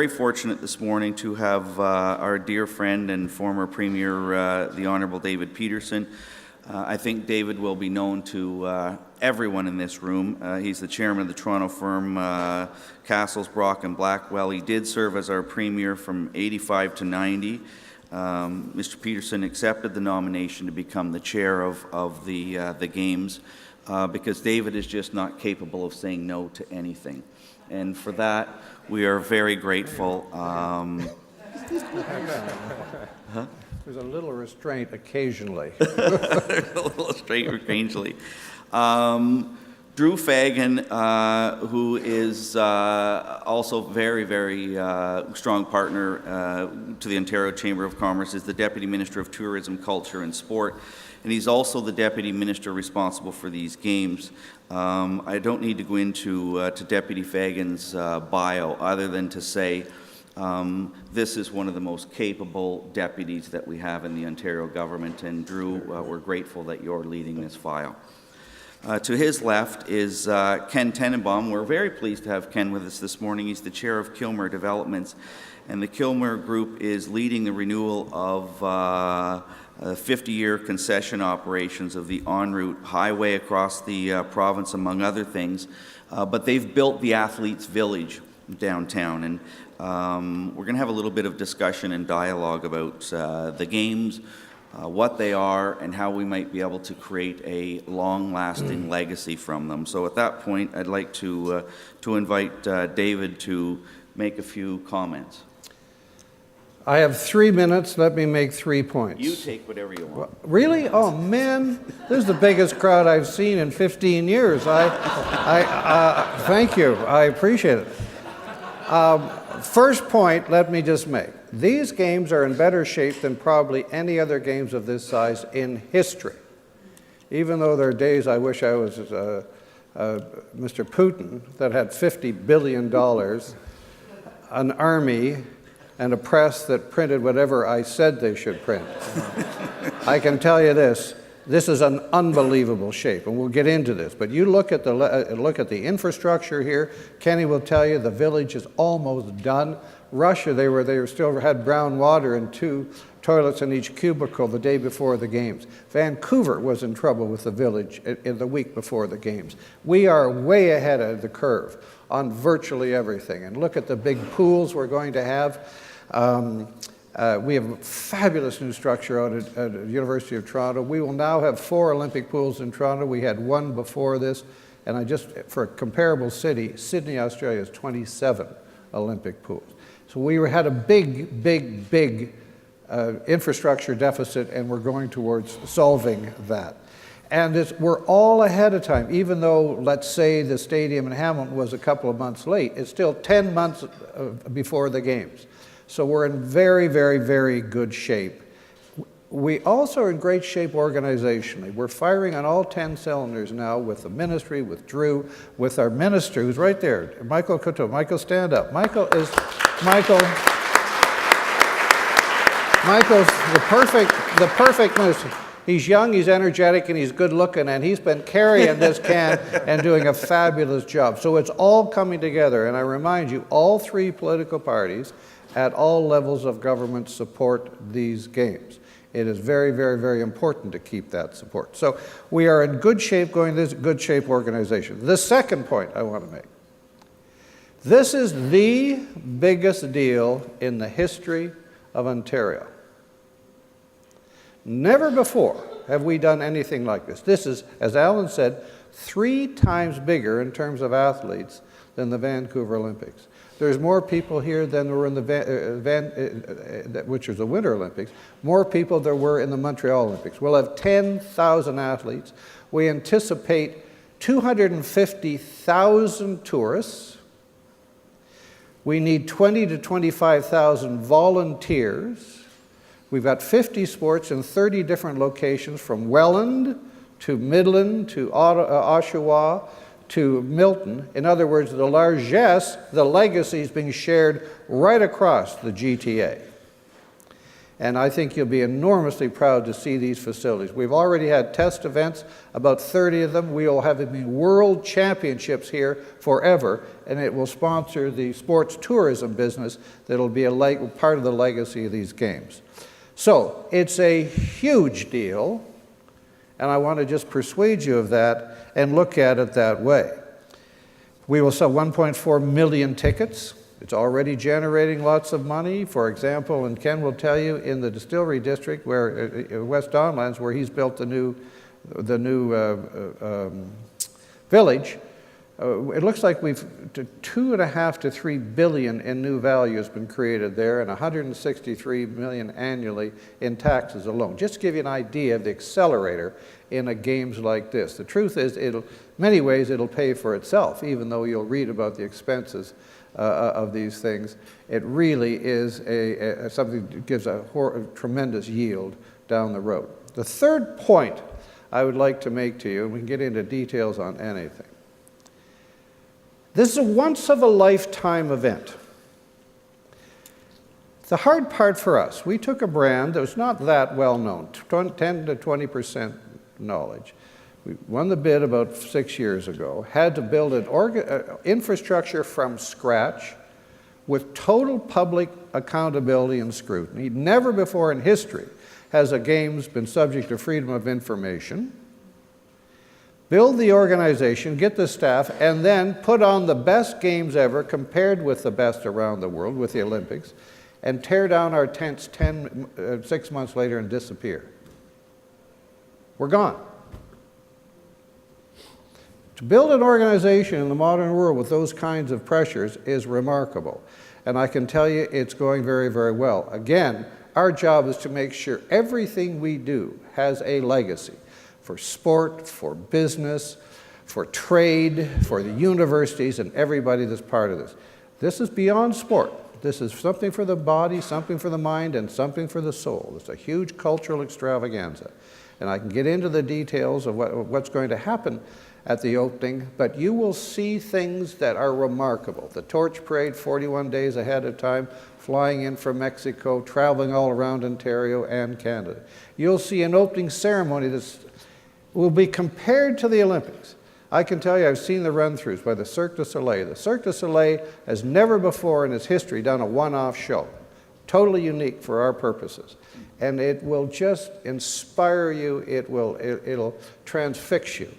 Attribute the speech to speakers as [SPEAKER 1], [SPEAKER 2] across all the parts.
[SPEAKER 1] very fortunate this morning to have our dear friend and former Premier, the Honourable David Peterson. I think David will be known to everyone in this room. He's the chairman of the Toronto firm Castles, Brock and Blackwell. He did serve as our Premier from 85 to 90. Mr. Peterson accepted the nomination to become the chair of the Games because David is just not capable of saying no to anything. And for that, we are very grateful.
[SPEAKER 2] There's a little restraint occasionally.
[SPEAKER 1] There's a little restraint occasionally. Drew Fagan, who is also very, very strong partner to the Ontario Chamber of Commerce, is the Deputy Minister of Tourism, Culture and Sport, and he's also the Deputy Minister responsible for these Games. I don't need to go into to Deputy Fagan's bio other than to say this is one of the most capable deputies that we have in the Ontario government, and Drew, we're grateful that you're leading this file. To his left is Ken Tanenbaum. We're very pleased to have Ken with us this morning. He's the chair of Kilmer Developments, and the Kilmer Group is leading the renewal of 50-year concession operations of the en route highway across the province, among other things. But they've built the Athletes' Village downtown, and we're going to have a little bit of discussion and dialogue about the Games, what they are, and how we might be able to create a long-lasting legacy from them. So at that point, I'd like to invite David to make a few comments.
[SPEAKER 2] I have 3 minutes. Let me make 3 points.
[SPEAKER 1] You take whatever you want.
[SPEAKER 2] Really? Oh, man. This is the biggest crowd I've seen in 15 years. Thank you. I appreciate it. First point, let me just make. These Games are in better shape than probably any other Games of this size in history. Even though there are days I wish I was Mr. Putin, that had $50 billion, an army, and a press that printed whatever I said they should print. I can tell you this is an unbelievable shape, and we'll get into this. But you look at the infrastructure here. Kenny will tell you the village is almost done. Russia, they still had brown water and 2 toilets in each cubicle the day before the Games. Vancouver was in trouble with the village in the week before the Games. We are way ahead of the curve on virtually everything. And look at the big pools we're going to have. We have a fabulous new structure out at the University of Toronto. We will now have 4 Olympic pools in Toronto. We had 1 before this. And for a comparable city, Sydney, Australia has 27 Olympic pools. So we had a big, big, big infrastructure deficit, and we're going towards solving that. And we're all ahead of time. Even though, let's say, the stadium in Hamilton was a couple of months late, it's still 10 months before the Games. So we're in very, very, very good shape. We also are in great shape organizationally. We're firing on all 10 cylinders now with the ministry, with Drew, with our minister, who's right there, Michael Couture. Michael, stand up. Michael's the perfect minister. He's young, he's energetic, and he's good looking, and he's been carrying this can and doing a fabulous job. So it's all coming together, and I remind you, all 3 political parties at all levels of government support these Games. It is very, very, very important to keep that support. So we are in good shape going this good shape organization. The second point I want to make. This is the biggest deal in the history of Ontario. Never before have we done anything like this. This is, as Allan said, 3 times bigger in terms of athletes than the Vancouver Olympics. There's more people here than there were in which was the Winter Olympics, more people there were in the Montreal Olympics. We'll have 10,000 athletes. We anticipate 250,000 tourists. We need 20 to 25,000 volunteers. We've got 50 sports in 30 different locations, from Welland to Midland to Oshawa to Milton. In other words, the largesse, the legacy is being shared right across the GTA. And I think you'll be enormously proud to see these facilities. We've already had test events, about 30 of them. We will have world championships here forever, and it will sponsor the sports tourism business that will be a part of the legacy of these games. So it's a huge deal, and I want to just persuade you of that and look at it that way. We will sell 1.4 million tickets. It's already generating lots of money. For example, and Ken will tell you, in the distillery district, where West Donlands, where he's built the new village, it looks like we've 2.5 to 3 billion in new value has been created there, and 163 million annually in taxes alone. Just to give you an idea of the accelerator in a games like this. The truth is, many ways it'll pay for itself, even though you'll read about the expenses of these things. It really is something that gives a tremendous yield down the road. The third point I would like to make to you, and we can get into details on anything. This is a once-of-a-lifetime event. The hard part for us, we took a brand that was not that well known, 10 to 20% knowledge. We won the bid about 6 years ago, had to build an infrastructure from scratch with total public accountability and scrutiny. Never before in history has a games been subject to freedom of information. Build the organization, get the staff, and then put on the best games ever compared with the best around the world, with the Olympics, and tear down our tents 6 months later and disappear. We're gone. To build an organization in the modern world with those kinds of pressures is remarkable. And I can tell you it's going very, very well. Again, our job is to make sure everything we do has a legacy for sport, for business, for trade, for the universities, and everybody that's part of this. This is beyond sport. This is something for the body, something for the mind, and something for the soul. It's a huge cultural extravaganza. And I can get into the details of what's going to happen at the opening, but you will see things that are remarkable. The torch parade 41 days ahead of time, flying in from Mexico, traveling all around Ontario and Canada. You'll see an opening ceremony that will be compared to the Olympics. I can tell you, I've seen the run-throughs by the Cirque du Soleil. The Cirque du Soleil has never before in its history done a one-off show. Totally unique for our purposes. And it will just inspire you, it'll transfix you.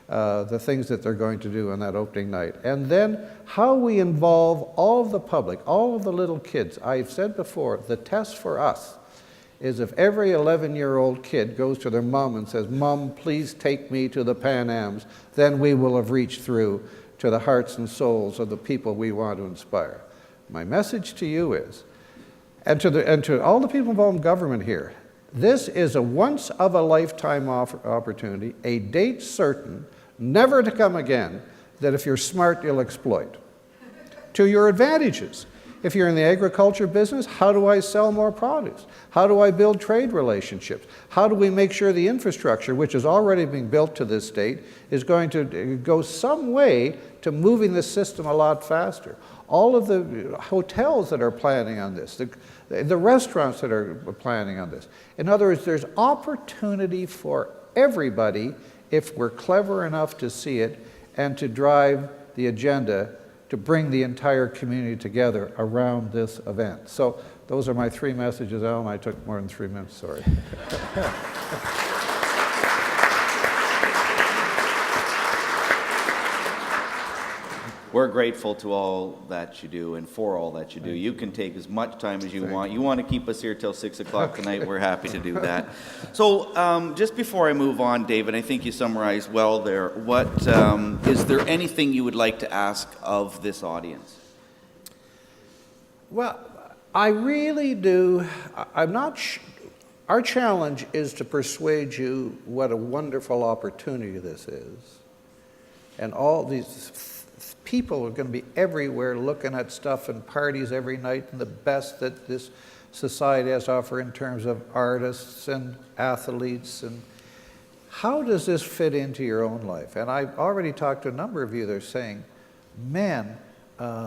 [SPEAKER 2] The things that they're going to do on that opening night. And then how we involve all of the public, all of the little kids. I've said before, the test for us is if every 11-year-old kid goes to their mom and says, "Mom, please take me to the Pan Ams," then we will have reached through to the hearts and souls of the people we want to inspire. My message to you is, and to all the people involved in government here, this is a once-of-a-lifetime opportunity, a date certain, never to come again, that if you're smart, you'll exploit. To your advantages. If you're in the agriculture business, how do I sell more produce? How do I build trade relationships? How do we make sure the infrastructure, which is already being built to this state, is going to go some way to moving the system a lot faster? All of the hotels that are planning on this, the restaurants that are planning on this. In other words, there's opportunity for everybody if we're clever enough to see it and to drive the agenda to bring the entire community together around this event. So those are my 3 messages, Alan. I took more than 3 minutes, sorry.
[SPEAKER 1] We're grateful to all that you do and for all that you do. You can take as much time as you want. You want to keep us here till 6 o'clock tonight, we're happy to do that. So just before I move on, David, I think you summarized well there. Is there anything you would like to ask of this audience?
[SPEAKER 2] Well, I really do. I'm not our challenge is to persuade you what a wonderful opportunity this is. And all these people are going to be everywhere looking at stuff and parties every night and the best that this society has to offer in terms of artists and athletes. And how does this fit into your own life? And I've already talked to a number of you that are saying, man,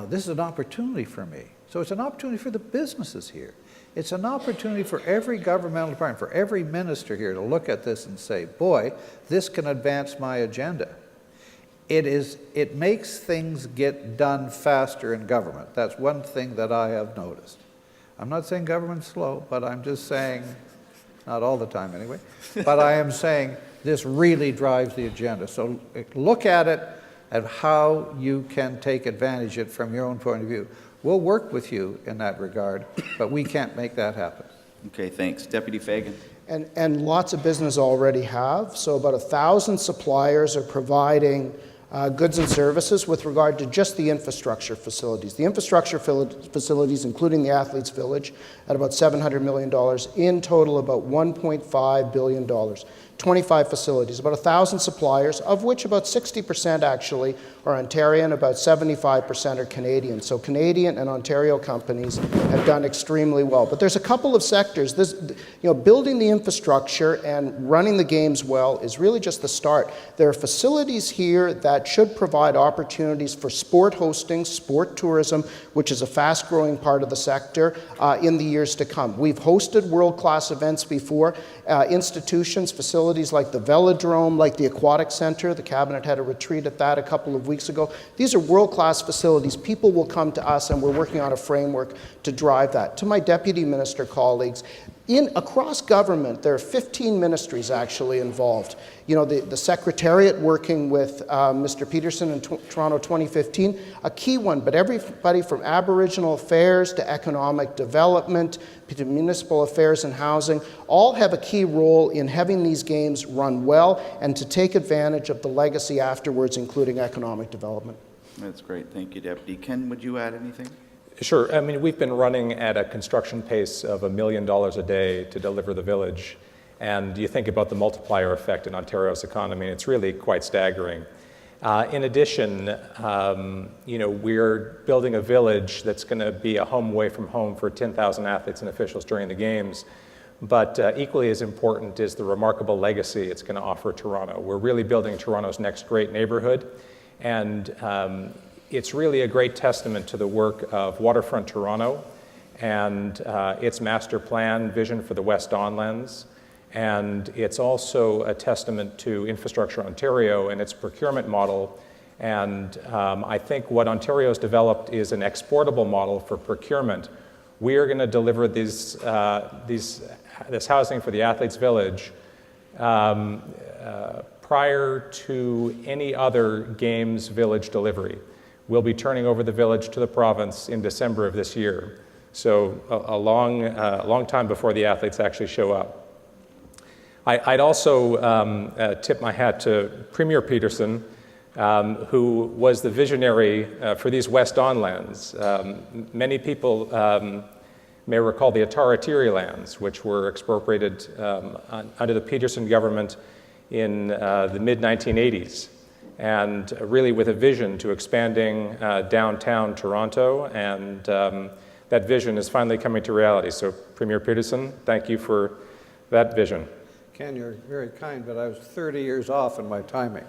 [SPEAKER 2] this is an opportunity for me. So it's an opportunity for the businesses here. It's an opportunity for every governmental department, for every minister here to look at this and say, boy, this can advance my agenda. It makes things get done faster in government. That's one thing that I have noticed. I'm not saying government's slow, but I'm just saying, not all the time anyway, but I am saying this really drives the agenda. So look at it and how you can take advantage of it from your own point of view. We'll work with you in that regard, but we can't make that happen.
[SPEAKER 1] Okay, thanks. Deputy Fagan.
[SPEAKER 3] And lots of business already have. So about 1,000 suppliers are providing goods and services with regard to just the infrastructure facilities. The infrastructure facilities, including the Athletes Village, at about $700 million. In total, about $1.5 billion. 25 facilities, about 1,000 suppliers, of which about 60% actually are Ontarian, about 75% are Canadian. So Canadian and Ontario companies have done extremely well. But there's a couple of sectors. Building the infrastructure and running the games well is really just the start. There are facilities here that should provide opportunities for sport hosting, sport tourism, which is a fast-growing part of the sector, in the years to come. We've hosted world-class events before. Institutions, facilities like the Velodrome, like the Aquatic Center. The Cabinet had a retreat at that a couple of weeks ago. These are world-class facilities. People will come to us, and we're working on a framework to drive that. To my deputy minister colleagues, across government, there are 15 ministries actually involved. The Secretariat working with Mr. Peterson in Toronto 2015, a key one, but everybody from Aboriginal Affairs to Economic Development to Municipal Affairs and Housing, all have a key role in having these games run well and to take advantage of the legacy afterwards, including economic development.
[SPEAKER 1] That's great. Thank you, Deputy. Ken, would you add anything?
[SPEAKER 4] Sure. I mean, we've been running at a construction pace of $1 million a day to deliver the village. And you think about the multiplier effect in Ontario's economy, and it's really quite staggering. In addition, we're building a village that's going to be a home away from home for 10,000 athletes and officials during the games. But equally as important is the remarkable legacy it's going to offer Toronto. We're really building Toronto's next great neighborhood. And it's really a great testament to the work of Waterfront Toronto and its master plan vision for the West Don Lands. And it's also a testament to Infrastructure Ontario and its procurement model. And I think what Ontario's developed is an exportable model for procurement. We are going to deliver this housing for the Athletes Village prior to any other Games Village delivery. We'll be turning over the village to the province in December of this year. So a long time before the athletes actually show up. I'd also tip my hat to Premier Peterson, who was the visionary for these West Don lands. Many people may recall the Ataratiri lands, which were expropriated under the Peterson government in the mid-1980s, and really with a vision to expanding downtown Toronto, and that vision is finally coming to reality. So Premier Peterson, thank you for that vision.
[SPEAKER 2] Ken, you're very kind, but I was 30 years off in my timing.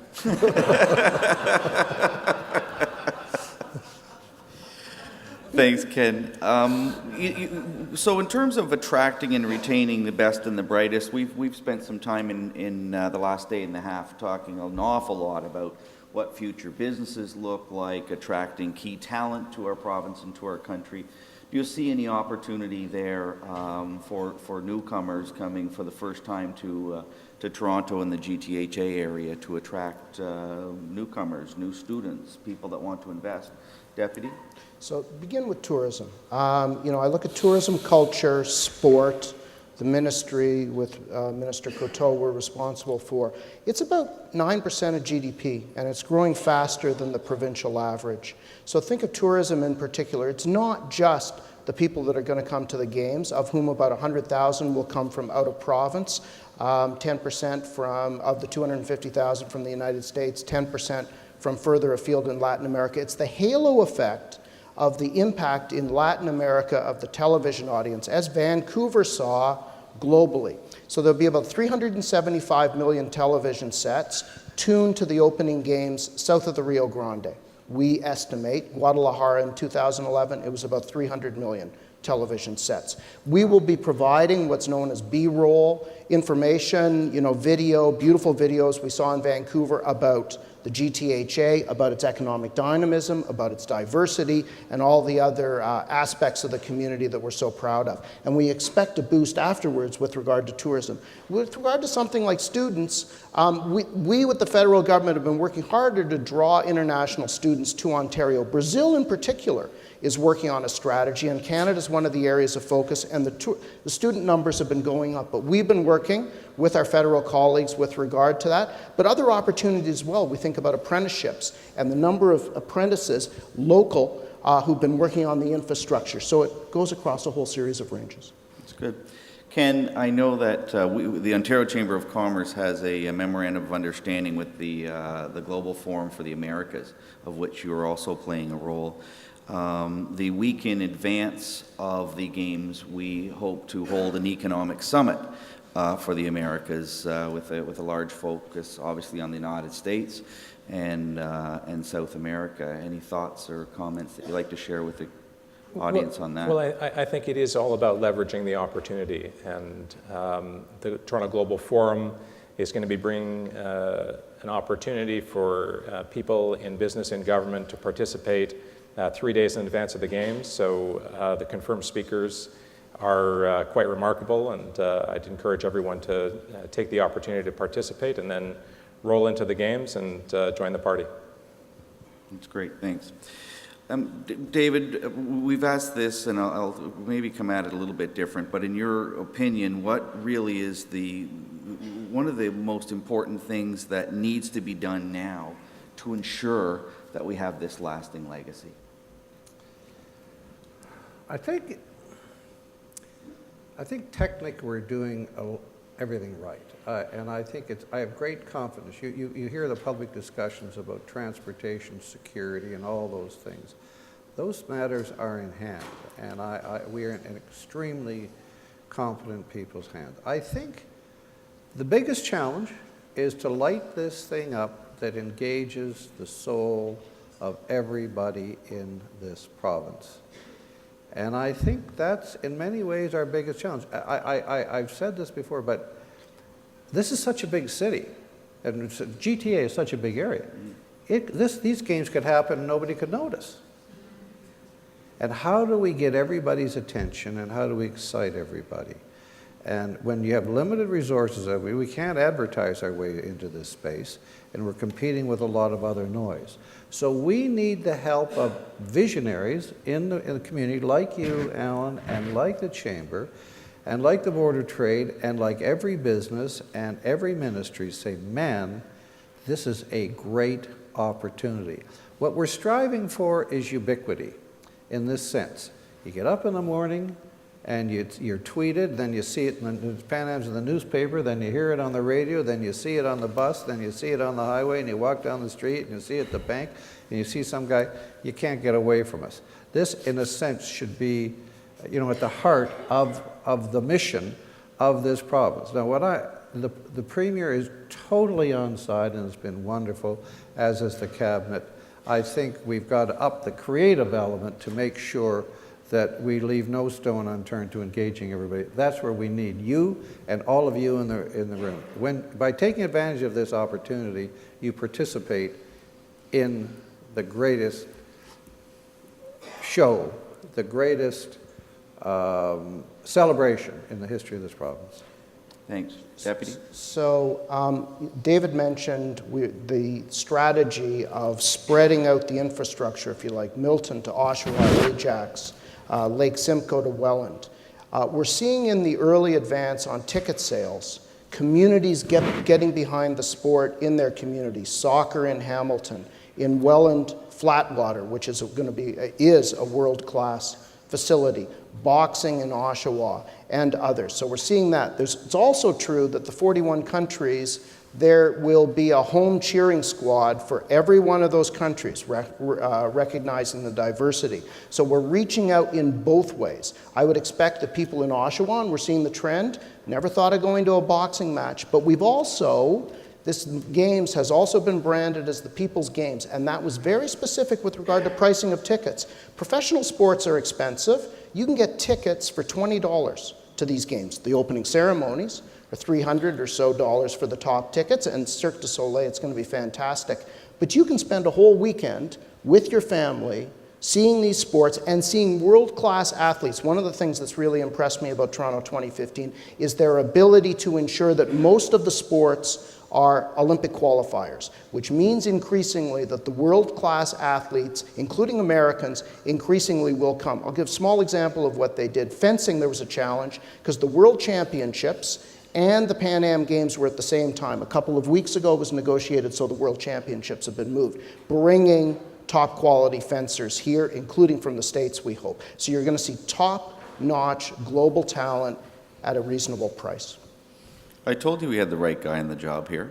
[SPEAKER 1] Thanks, Ken. So in terms of attracting and retaining the best and the brightest, we've spent some time in the last day and a half talking an awful lot about what future businesses look like, attracting key talent to our province and to our country. Do you see any opportunity there for newcomers coming for the first time to Toronto and the GTHA area to attract newcomers, new students, people that want to invest? Deputy?
[SPEAKER 3] So begin with tourism. I look at tourism, culture, sport, the ministry with Minister Coteau we're responsible for. It's about 9% of GDP, and it's growing faster than the provincial average. So think of tourism in particular. It's not just the people that are going to come to the games, of whom about 100,000 will come from out of province, 10% of the 250,000 from the United States, 10% from further afield in Latin America. It's the halo effect of the impact in Latin America of the television audience, as Vancouver saw globally. So there'll be about 375 million television sets tuned to the opening games south of the Rio Grande. We estimate Guadalajara in 2011, it was about 300 million. television sets. We will be providing what's known as B-roll information, video, beautiful videos we saw in Vancouver about the GTHA, about its economic dynamism, about its diversity, and all the other aspects of the community that we're so proud of. And we expect a boost afterwards with regard to tourism. With regard to something like students, we with the federal government have been working harder to draw international students to Ontario. Brazil in particular is working on a strategy, and Canada is one of the areas of focus, and the student numbers have been going up. But we've been working with our federal colleagues with regard to that, but other opportunities as well. We think about apprenticeships and the number of apprentices, local, who've been working on the infrastructure. So it goes across a whole series of ranges.
[SPEAKER 1] That's good. Ken, I know that the Ontario Chamber of Commerce has a memorandum of understanding with the Global Forum for the Americas, of which you are also playing a role. The week in advance of the Games, we hope to hold an economic summit for the Americas with a large focus, obviously, on the United States and South America. Any thoughts or comments that you'd like to share with the audience on that?
[SPEAKER 4] Well, I think it is all about leveraging the opportunity, and the Toronto Global Forum is going to be bringing an opportunity for people in business and government to participate 3 days in advance of the Games. So the confirmed speakers are quite remarkable, and I'd encourage everyone to take the opportunity to participate and then roll into the Games and join the party.
[SPEAKER 1] That's great, thanks. David, we've asked this, and I'll maybe come at it a little bit different, but in your opinion, what really is one of the most important things that needs to be done now to ensure that we have this lasting legacy?
[SPEAKER 2] I think technically we're doing everything right, and I think I have great confidence. You hear the public discussions about transportation security and all those things. Those matters are in hand, and we are in extremely confident people's hands. I think the biggest challenge is to light this thing up that engages the soul of everybody in this province. And I think that's, in many ways, our biggest challenge. I've said this before, but this is such a big city, and GTA is such a big area. These games could happen and nobody could notice. And how do we get everybody's attention, and how do we excite everybody? And when you have limited resources, we can't advertise our way into this space, and we're competing with a lot of other noise. So we need the help of visionaries in the community, like you, Allan, and like the Chamber, and like the Board of Trade, and like every business and every ministry say, man, this is a great opportunity. What we're striving for is ubiquity in this sense. You get up in the morning, and you're tweeted, then you see it in the Pan Am's in the newspaper, then you hear it on the radio, then you see it on the bus, then you see it on the highway, and you walk down the street, and you see it at the bank, and you see some guy. You can't get away from us. This, in a sense, should be, at the heart of the mission of this province. Now, the Premier is totally on side, and it's been wonderful, as is the Cabinet. I think we've got to up the creative element to make sure that we leave no stone unturned to engaging everybody. That's where we need you and all of you in the room. By taking advantage of this opportunity, you participate in the greatest show, the greatest celebration in the history of this province.
[SPEAKER 1] Thanks. Deputy?
[SPEAKER 3] So David mentioned the strategy of spreading out the infrastructure, if you like, Milton to Oshawa, Ajax, Lake Simcoe to Welland. We're seeing in the early advance on ticket sales, communities getting behind the sport in their communities. Soccer in Hamilton, in Welland, Flatwater, which is a world-class facility, boxing in Oshawa, and others. So we're seeing that. It's also true that the 41 countries, there will be a home cheering squad for every one of those countries, recognizing the diversity. So we're reaching out in both ways. I would expect the people in Oshawa, and we're seeing the trend, never thought of going to a boxing match, but this Games has also been branded as the People's Games, and that was very specific with regard to pricing of tickets. Professional sports are expensive. you can get tickets for $20 to these games. The opening ceremonies are $300 or so for the top tickets, and Cirque du Soleil, it's going to be fantastic. But you can spend a whole weekend with your family seeing these sports and seeing world-class athletes. One of the things that's really impressed me about Toronto 2015 is their ability to ensure that most of the sports are Olympic qualifiers, which means increasingly that the world-class athletes, including Americans, increasingly will come. I'll give a small example of what they did. Fencing, there was a challenge because the World Championships and the Pan Am Games were at the same time. A couple of weeks ago it was negotiated, so the World Championships have been moved, bringing top quality fencers here, including from the States, we hope. So you're going to see top-notch global talent at a reasonable price.
[SPEAKER 1] I told you we had the right guy in the job here.